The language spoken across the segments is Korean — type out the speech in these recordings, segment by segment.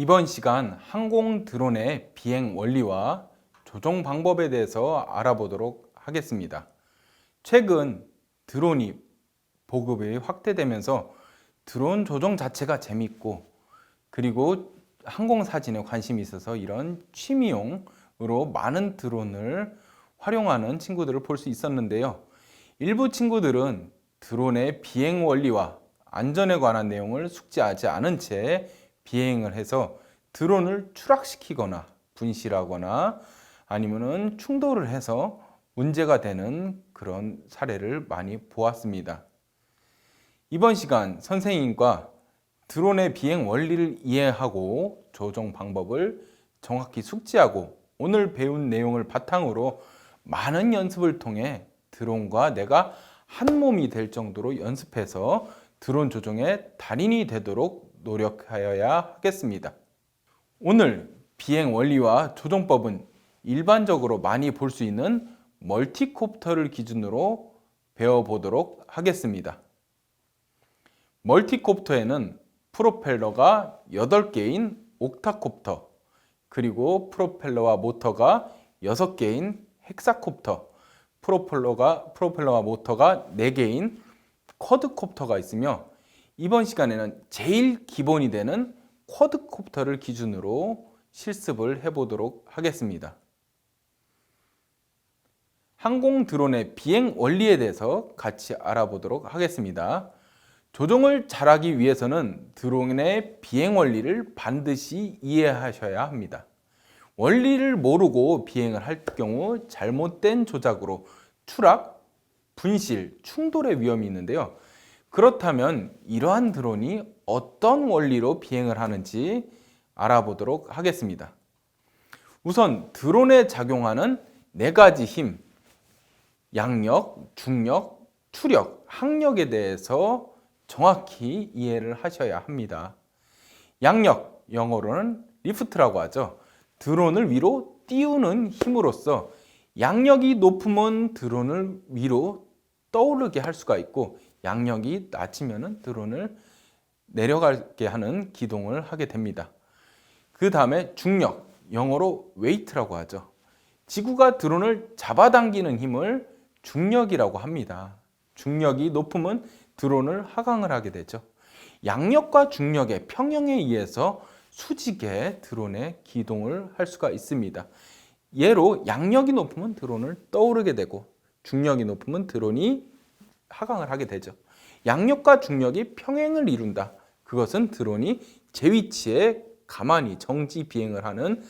이번 시간 항공 드론의 비행 원리와 조종 방법에 대해서 알아보도록 하겠습니다. 최근 드론이 보급이 확대되면서 드론 조종 자체가 재밌고 그리고 항공 사진에 관심이 있어서 이런 취미용으로 많은 드론을 활용하는 친구들을 볼 수 있었는데요. 일부 친구들은 드론의 비행 원리와 안전에 관한 내용을 숙지하지 않은 채 비행을 해서 드론을 추락시키거나 분실하거나 아니면은 충돌을 해서 문제가 되는 그런 사례를 많이 보았습니다. 이번 시간 선생님과 드론의 비행 원리를 이해하고 조종 방법을 정확히 숙지하고 오늘 배운 내용을 바탕으로 많은 연습을 통해 드론과 내가 한 몸이 될 정도로 연습해서 드론 조종의 달인이 되도록 노력하여야 하겠습니다. 오늘 비행 원리와 조종법은 일반적으로 많이 볼 수 있는 멀티콥터를 기준으로 배워보도록 하겠습니다. 멀티콥터에는 프로펠러가 8개인 옥타콥터, 그리고 프로펠러와 모터가 6개인 헥사콥터, 프로펠러와 모터가 4개인 쿼드콥터가 있으며 이번 시간에는 제일 기본이 되는 쿼드콥터를 기준으로 실습을 해보도록 하겠습니다. 항공 드론의 비행 원리에 대해서 같이 알아보도록 하겠습니다. 조종을 잘하기 위해서는 드론의 비행 원리를 반드시 이해하셔야 합니다. 원리를 모르고 비행을 할 경우 잘못된 조작으로 추락, 분실, 충돌의 위험이 있는데요. 그렇다면 이러한 드론이 어떤 원리로 비행을 하는지 알아보도록 하겠습니다. 우선 드론에 작용하는 4가지 힘, 양력, 중력, 추력, 항력에 대해서 정확히 이해를 하셔야 합니다. 양력, 영어로는 리프트라고 하죠. 드론을 위로 띄우는 힘으로써 양력이 높으면 드론을 위로 떠오르게 할 수가 있고 양력이 낮으면 드론을 내려가게 하는 기동을 하게 됩니다. 그 다음에 중력, 영어로 weight라고 하죠. 지구가 드론을 잡아당기는 힘을 중력이라고 합니다. 중력이 높으면 드론을 하강을 하게 되죠. 양력과 중력의 평형에 의해서 수직의 드론의 기동을 할 수가 있습니다. 예로 양력이 높으면 드론을 떠오르게 되고 중력이 높으면 드론이 하강을 하게 되죠. 양력과 중력이 평행을 이룬다. 그것은 드론이 제 위치에 가만히 정지 비행을 하는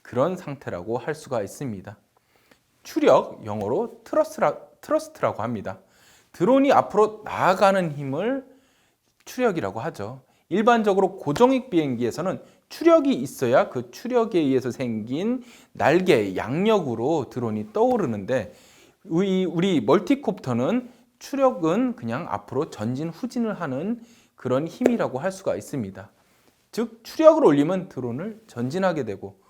그런 상태라고 할 수가 있습니다. 추력, 영어로 트러스트라고 합니다. 드론이 앞으로 나아가는 힘을 추력이라고 하죠. 일반적으로 고정익 비행기에서는 추력이 있어야 그 추력에 의해서 생긴 날개, 양력으로 드론이 떠오르는데 우리 멀티콥터는 추력은 그냥 앞으로 전진, 후진을 하는 그런 힘이라고 할 수가 있습니다. 즉 추력을 올리면 드론을 전진하게 되고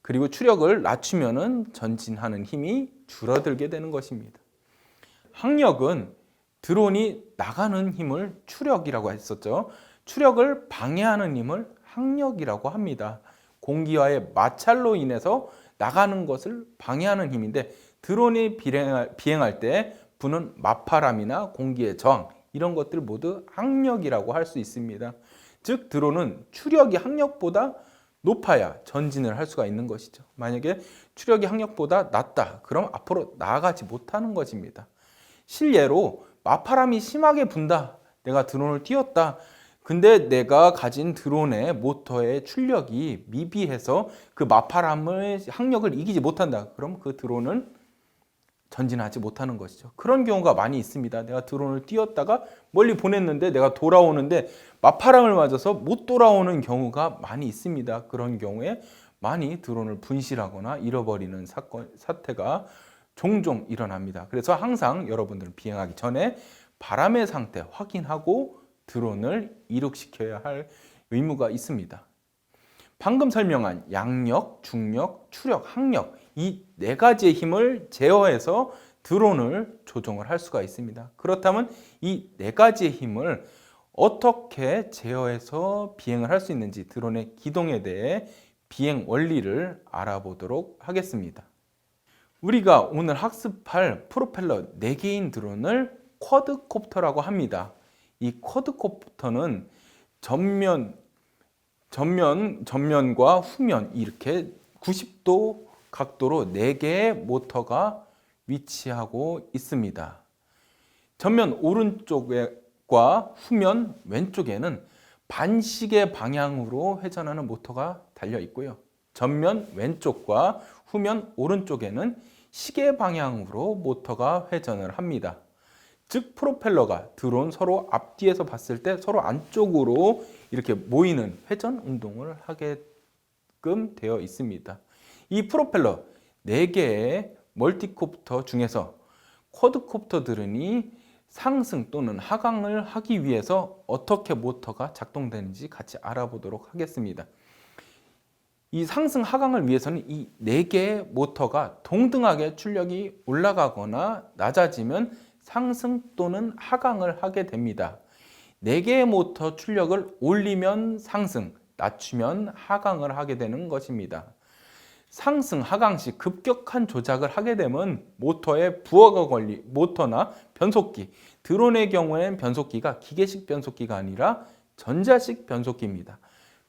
그리고 추력을 낮추면 전진하는 힘이 줄어들게 되는 것입니다. 항력은 드론이 나가는 힘을 추력이라고 했었죠. 추력을 방해하는 힘을 항력이라고 합니다. 공기와의 마찰로 인해서 나가는 것을 방해하는 힘인데 드론이 비행할 때 부는 맞바람이나 공기의 저항 이런 것들 모두 항력이라고 할 수 있습니다. 즉 드론은 추력이 항력보다 높아야 전진을 할 수가 있는 것이죠. 만약에 추력이 항력보다 낮다 그럼 앞으로 나아가지 못하는 것입니다. 실례로 맞바람이 심하게 분다. 내가 드론을 띄웠다. 근데 내가 가진 드론의 모터의 출력이 미비해서 그 맞바람의 항력을 이기지 못한다. 그럼 그 드론은 전진하지 못하는 것이죠. 그런 경우가 많이 있습니다. 내가 드론을 띄웠다가 멀리 보냈는데 내가 돌아오는데 맞바람을 맞아서 못 돌아오는 경우가 많이 있습니다. 그런 경우에 많이 드론을 분실하거나 잃어버리는 사태가 종종 일어납니다. 그래서 항상 여러분들은 비행하기 전에 바람의 상태 확인하고 드론을 이륙시켜야 할 의무가 있습니다. 방금 설명한 양력, 중력, 추력, 항력 이 4가지의 힘을 제어해서 드론을 조종을 할 수가 있습니다. 그렇다면 이 4가지의 힘을 어떻게 제어해서 비행을 할 수 있는지 드론의 기동에 대해 비행 원리를 알아보도록 하겠습니다. 우리가 오늘 학습할 프로펠러 4개인 드론을 쿼드콥터라고 합니다. 이 쿼드콥터는 전면과 후면 이렇게 90도 각도로 4개의 모터가 위치하고 있습니다. 전면 오른쪽과 후면 왼쪽에는 반시계 방향으로 회전하는 모터가 달려 있고요. 전면 왼쪽과 후면 오른쪽에는 시계 방향으로 모터가 회전을 합니다. 즉 프로펠러가 드론 서로 앞뒤에서 봤을 때 서로 안쪽으로 이렇게 모이는 회전 운동을 하게끔 되어 있습니다. 이 프로펠러 4개의 멀티콥터 중에서 쿼드콥터들은 상승 또는 하강을 하기 위해서 어떻게 모터가 작동되는지 같이 알아보도록 하겠습니다. 이 상승 하강을 위해서는 이 4개의 모터가 동등하게 출력이 올라가거나 낮아지면 상승 또는 하강을 하게 됩니다. 4개의 모터 출력을 올리면 상승, 낮추면 하강을 하게 되는 것입니다. 상승, 하강 시 급격한 조작을 하게 되면 모터에 부하가 모터나 변속기, 드론의 경우에는 변속기가 기계식 변속기가 아니라 전자식 변속기입니다.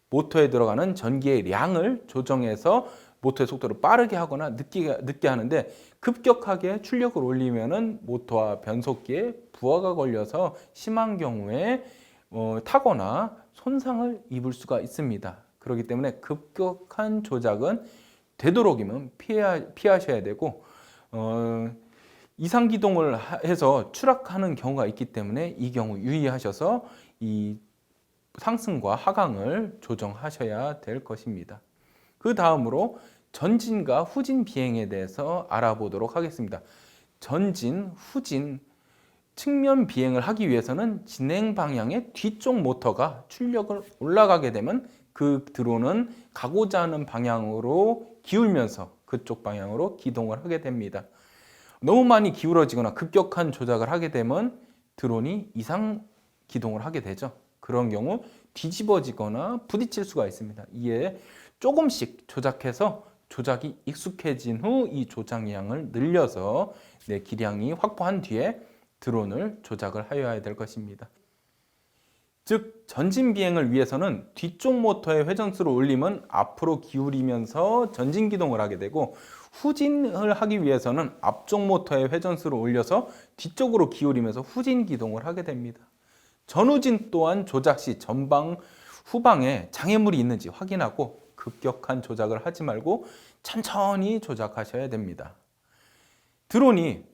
모터에 들어가는 전기의 양을 조정해서 모터의 속도를 빠르게 하거나 늦게 하는데 급격하게 출력을 올리면은 모터와 변속기에 부하가 걸려서 심한 경우에 타거나 손상을 입을 수가 있습니다. 그렇기 때문에 급격한 조작은 되도록이면 피하셔야 되고 이상 기동을 해서 추락하는 경우가 있기 때문에 이 경우 유의하셔서 이 상승과 하강을 조정하셔야 될 것입니다. 그 다음으로 전진과 후진 비행에 대해서 알아보도록 하겠습니다. 전진, 후진, 측면 비행을 하기 위해서는 진행 방향의 뒤쪽 모터가 출력을 올라가게 되면 그 드론은 가고자 하는 방향으로 기울면서 그쪽 방향으로 기동을 하게 됩니다. 너무 많이 기울어지거나 급격한 조작을 하게 되면 드론이 이상 기동을 하게 되죠. 그런 경우 뒤집어지거나 부딪힐 수가 있습니다. 이에 조금씩 조작해서 조작이 익숙해진 후 이 조작량을 늘려서 내 기량이 확보한 뒤에 드론을 조작을 하여야 될 것입니다. 즉 전진 비행을 위해서는 뒤쪽 모터의 회전수를 올리면 앞으로 기울이면서 전진 기동을 하게 되고 후진을 하기 위해서는 앞쪽 모터의 회전수를 올려서 뒤쪽으로 기울이면서 후진 기동을 하게 됩니다. 전후진 또한 조작 시 전방, 후방에 장애물이 있는지 확인하고 급격한 조작을 하지 말고 천천히 조작하셔야 됩니다. 드론이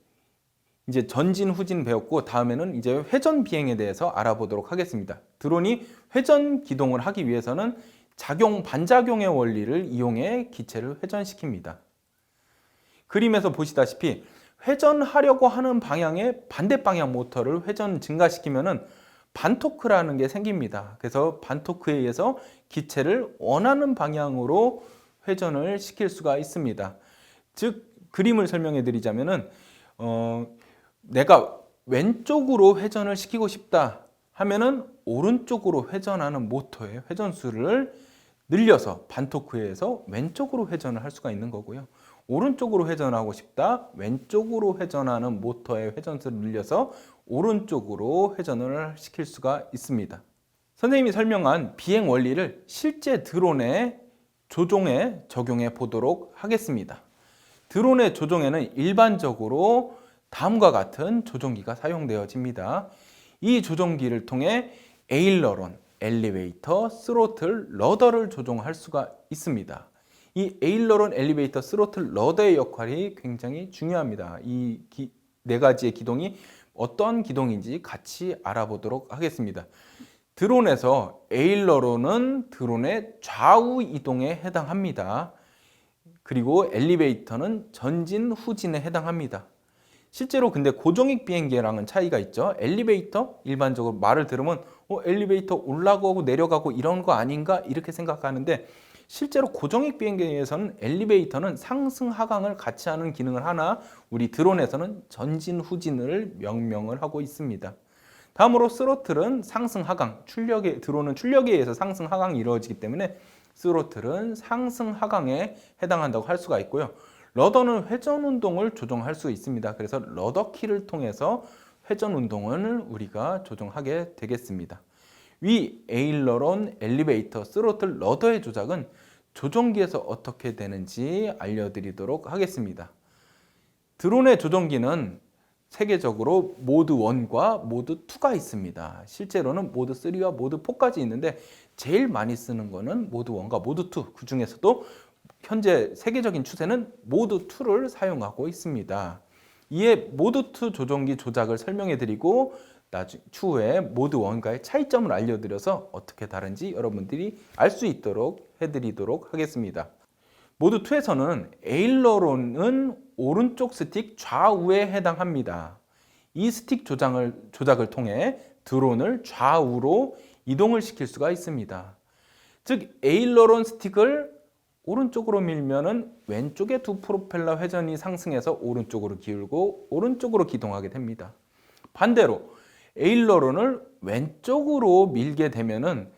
이제 전진, 후진 배웠고 다음에는 이제 회전 비행에 대해서 알아보도록 하겠습니다. 드론이 회전 기동을 하기 위해서는 작용, 반작용의 원리를 이용해 기체를 회전시킵니다. 그림에서 보시다시피 회전하려고 하는 방향의 반대 방향 모터를 회전 증가시키면은 반토크라는 게 생깁니다. 그래서 반토크에 의해서 기체를 원하는 방향으로 회전을 시킬 수가 있습니다. 즉 그림을 설명해 드리자면은 내가 왼쪽으로 회전을 시키고 싶다 하면은 오른쪽으로 회전하는 모터의 회전수를 늘려서 반토크에 의해서 왼쪽으로 회전을 할 수가 있는 거고요. 오른쪽으로 회전하고 싶다, 왼쪽으로 회전하는 모터의 회전수를 늘려서 오른쪽으로 회전을 시킬 수가 있습니다. 선생님이 설명한 비행 원리를 실제 드론의 조종에 적용해 보도록 하겠습니다. 드론의 조종에는 일반적으로 다음과 같은 조종기가 사용되어집니다. 이 조종기를 통해 에일러론, 엘리베이터, 스로틀, 러더를 조종할 수가 있습니다. 이 에일러론, 엘리베이터, 스로틀, 러더의 역할이 굉장히 중요합니다. 이 4가지의 기동이 어떤 기동인지 같이 알아보도록 하겠습니다. 드론에서 에일러론은 드론의 좌우 이동에 해당합니다. 그리고 엘리베이터는 전진, 후진에 해당합니다. 실제로 근데 고정익 비행기랑은 차이가 있죠. 엘리베이터 일반적으로 말을 들으면 엘리베이터 올라가고 내려가고 이런 거 아닌가 이렇게 생각하는데 실제로 고정익 비행기에서는 엘리베이터는 상승 하강을 같이 하는 기능을 하나 우리 드론에서는 전진 후진을 명명을 하고 있습니다. 다음으로 스로틀은 상승 하강, 출력에 들어오는 출력에 의해서 상승 하강이 이루어지기 때문에 스로틀은 상승 하강에 해당한다고 할 수가 있고요. 러더는 회전 운동을 조정할 수 있습니다. 그래서 러더 키를 통해서 회전 운동을 우리가 조정하게 되겠습니다. 위 에일러론, 엘리베이터, 스로틀, 러더의 조작은 조종기에서 어떻게 되는지 알려드리도록 하겠습니다. 드론의 조종기는 세계적으로 모드 1과 모드 2가 있습니다. 실제로는 모드 3와 모드 4까지 있는데 제일 많이 쓰는 거는 모드 1과 모드 2, 그 중에서도 현재 세계적인 추세는 모드 2를 사용하고 있습니다. 이에 모드 2 조종기 조작을 설명해 드리고 추후에 모드 1과의 차이점을 알려드려서 어떻게 다른지 여러분들이 알 수 있도록 해드리도록 하겠습니다. 모드 2에서는 에일러론은 오른쪽 스틱 좌우에 해당합니다. 이 스틱 조작을 통해 드론을 좌우로 이동을 시킬 수가 있습니다. 즉 에일러론 스틱을 오른쪽으로 밀면은 왼쪽의 두 프로펠러 회전이 상승해서 오른쪽으로 기울고 오른쪽으로 기동하게 됩니다. 반대로 에일러론을 왼쪽으로 밀게 되면은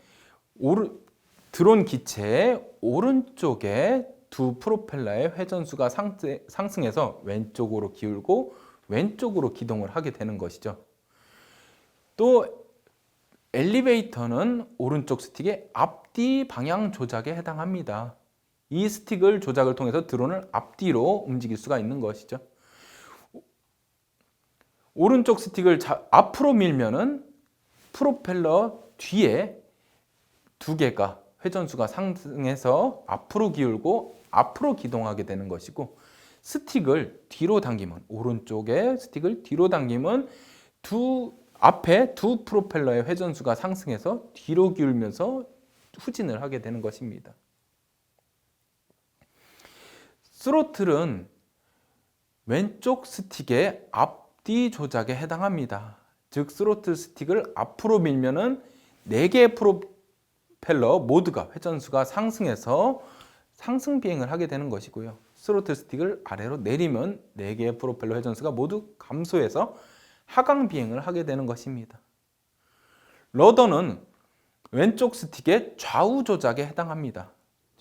드론 기체의 오른쪽에 두 프로펠러의 회전수가 상승해서 왼쪽으로 기울고 왼쪽으로 기동을 하게 되는 것이죠. 또 엘리베이터는 오른쪽 스틱의 앞뒤 방향 조작에 해당합니다. 이 스틱을 조작을 통해서 드론을 앞뒤로 움직일 수가 있는 것이죠. 오른쪽 스틱을 앞으로 밀면은 프로펠러 뒤에 두 개가 회전수가 상승해서 앞으로 기울고 앞으로 기동하게 되는 것이고, 스틱을 뒤로 당기면 오른쪽에 스틱을 뒤로 당기면 앞에 두 프로펠러의 회전수가 상승해서 뒤로 기울면서 후진을 하게 되는 것입니다. 스로틀은 왼쪽 스틱의 앞뒤 조작에 해당합니다. 즉 스로틀 스틱을 앞으로 밀면은 4개의 프로펠러 모두가 회전수가 상승해서 상승 비행을 하게 되는 것이고요. 스로틀 스틱을 아래로 내리면 4개의 프로펠러 회전수가 모두 감소해서 하강 비행을 하게 되는 것입니다. 러더는 왼쪽 스틱의 좌우 조작에 해당합니다.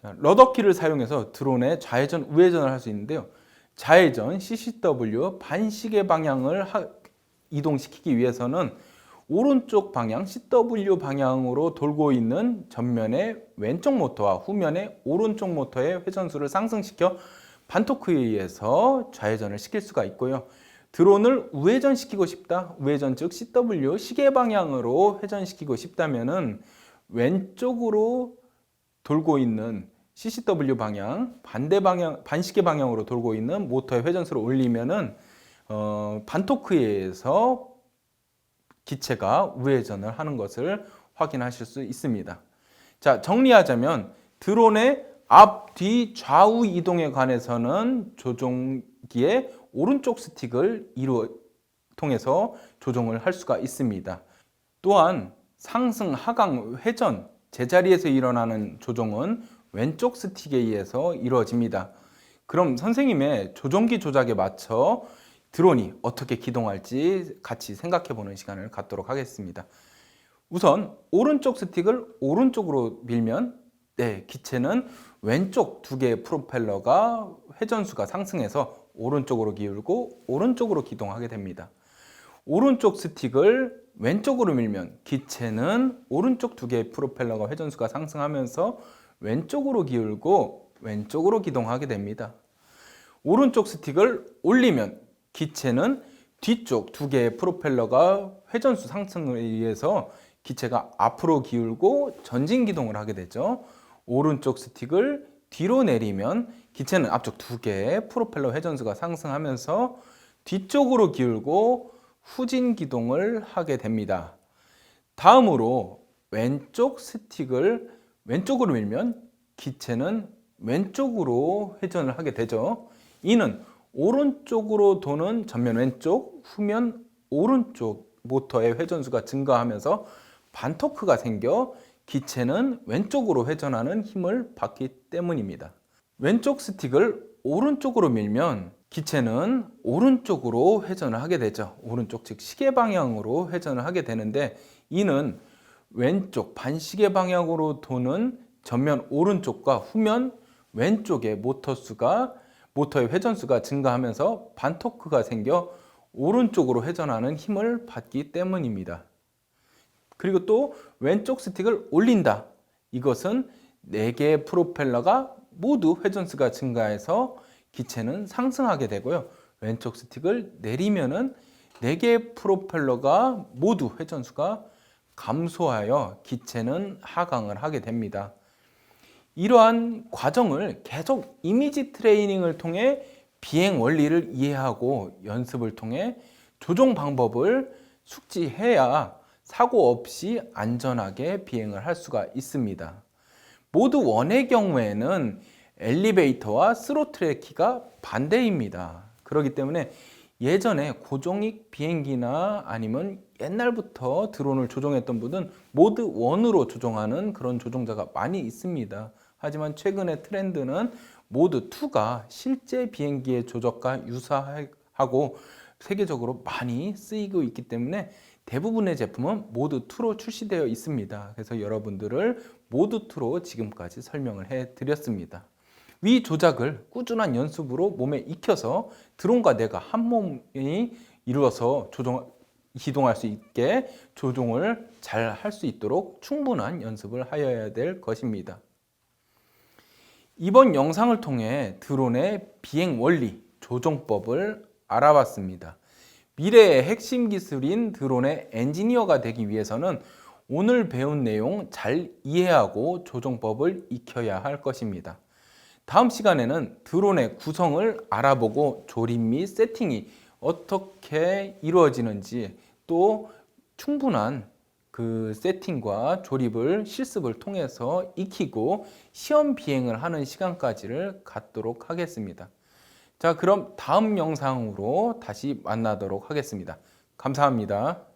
러더 키를 사용해서 드론의 좌회전, 우회전을 할 수 있는데요. 좌회전 CCW 반시계 방향을 이동시키기 위해서는 오른쪽 방향 CW 방향으로 돌고 있는 전면의 왼쪽 모터와 후면의 오른쪽 모터의 회전수를 상승시켜 반토크에 의해서 좌회전을 시킬 수가 있고요. 드론을 우회전시키고 싶다. 우회전 즉 CW 시계 방향으로 회전시키고 싶다면은 왼쪽으로 돌고 있는 CCW 방향, 반시계 방향으로 돌고 있는 모터의 회전수를 올리면은 반토크에 의해서 기체가 우회전을 하는 것을 확인하실 수 있습니다. 자, 정리하자면 드론의 앞, 뒤, 좌우 이동에 관해서는 조종기의 오른쪽 스틱을 통해서 조종을 할 수가 있습니다. 또한 상승, 하강, 회전, 제자리에서 일어나는 조종은 왼쪽 스틱에 의해서 이루어집니다. 그럼 선생님의 조종기 조작에 맞춰 드론이 어떻게 기동할지 같이 생각해 보는 시간을 갖도록 하겠습니다. 우선 오른쪽 스틱을 오른쪽으로 밀면 기체는 왼쪽 2개의 프로펠러가 회전수가 상승해서 오른쪽으로 기울고 오른쪽으로 기동하게 됩니다. 오른쪽 스틱을 왼쪽으로 밀면 기체는 오른쪽 2개의 프로펠러가 회전수가 상승하면서 왼쪽으로 기울고 왼쪽으로 기동하게 됩니다. 오른쪽 스틱을 올리면 기체는 뒤쪽 2개의 프로펠러가 회전수 상승에 의해서 기체가 앞으로 기울고 전진 기동을 하게 되죠. 오른쪽 스틱을 뒤로 내리면 기체는 앞쪽 2개의 프로펠러 회전수가 상승하면서 뒤쪽으로 기울고 후진 기동을 하게 됩니다. 다음으로 왼쪽 스틱을 왼쪽으로 밀면 기체는 왼쪽으로 회전을 하게 되죠. 이는 오른쪽으로 도는 전면 왼쪽, 후면 오른쪽 모터의 회전수가 증가하면서 반토크가 생겨 기체는 왼쪽으로 회전하는 힘을 받기 때문입니다. 왼쪽 스틱을 오른쪽으로 밀면 기체는 오른쪽으로 회전을 하게 되죠. 오른쪽 즉 시계 방향으로 회전을 하게 되는데 이는 왼쪽 반시계 방향으로 도는 전면 오른쪽과 후면 왼쪽의 모터의 회전수가 증가하면서 반토크가 생겨 오른쪽으로 회전하는 힘을 받기 때문입니다. 그리고 또 왼쪽 스틱을 올린다. 이것은 4개의 프로펠러가 모두 회전수가 증가해서 기체는 상승하게 되고요. 왼쪽 스틱을 내리면은 4개의 프로펠러가 모두 회전수가 감소하여 기체는 하강을 하게 됩니다. 이러한 과정을 계속 이미지 트레이닝을 통해 비행 원리를 이해하고 연습을 통해 조종 방법을 숙지해야 사고 없이 안전하게 비행을 할 수가 있습니다. 모드 1의 경우에는 엘리베이터와 스로틀의 키가 반대입니다. 그렇기 때문에 예전에 고종익 비행기나 아니면 옛날부터 드론을 조종했던 분은 모드 1으로 조종하는 그런 조종자가 많이 있습니다. 하지만 최근의 트렌드는 모드 2가 실제 비행기의 조작과 유사하고 세계적으로 많이 쓰이고 있기 때문에 대부분의 제품은 모드 2로 출시되어 있습니다. 그래서 여러분들을 모드 2로 지금까지 설명을 해 드렸습니다. 위 조작을 꾸준한 연습으로 몸에 익혀서 드론과 내가 한 몸이 이루어서 기동할 수 있게 조종을 잘 할 수 있도록 충분한 연습을 하여야 될 것입니다. 이번 영상을 통해 드론의 비행 원리, 조종법을 알아봤습니다. 미래의 핵심 기술인 드론의 엔지니어가 되기 위해서는 오늘 배운 내용 잘 이해하고 조종법을 익혀야 할 것입니다. 다음 시간에는 드론의 구성을 알아보고 조립 및 세팅이 어떻게 이루어지는지 또 충분한 그 세팅과 조립을 실습을 통해서 익히고 시험 비행을 하는 시간까지를 갖도록 하겠습니다. 자, 그럼 다음 영상으로 다시 만나도록 하겠습니다. 감사합니다.